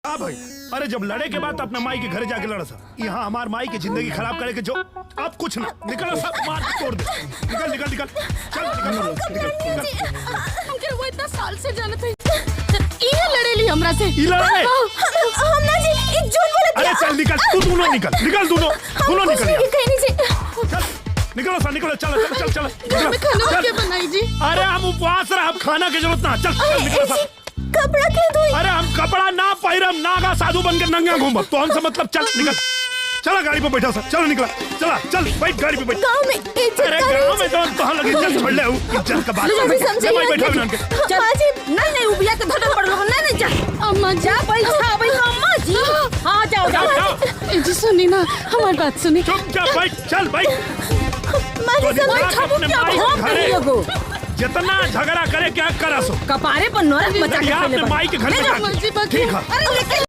हाँ भाई, अरे जब लड़े के बाद अपने माई के घर जाके लड़ा सा। यहाँ हमार माई की जिंदगी खराब करे के जो अब कुछ ना निकल सब मार तोड़ दे। निकल निकल निकल चल निकल। हमके वो इतना साल से जानत है। ये लड़ेली हमरा से। ये लड़े? हम ना जी एक झूठ बोलत। अरे चल निकल, तू दोनों निकल दोनों निकल यार। कहीं से चल निकलो सा निकलो, चलो चलो चलो चलो। घर में खाना क्या बनाई जी? अरे हम उपवास रहे, अब खाना की जरूरत ना। चल चल निकलो सा। कपड़ा क्यों धोई? अरे हम कपड़ा ना पहिरम, नागा साधु बन के नंगा घूमब तो हमसे मतलब। चल निकल, चला गाड़ी पे बैठा सा। चलो निकला, चला चल बैठ गाड़ी पे बैठ। गांव में इज्जत अरे गांव में तो कहां लगी इज्जत छोड़ ले इज्जत का बात। मैं बैठा हूं उनके। बाजी नहीं उबिया के धड़न पड़ लो। नहीं जा अम्मा जा बैठा भाई अम्मा जी। हां जाओ जाओ जी। सुनी ना हमारी बात सुनी। चुपचाप बैठ, चल बैठ। जितना झगड़ा करे क्या करा सो कपारे पर नौरत मचा के माई के घर में। ठीक है।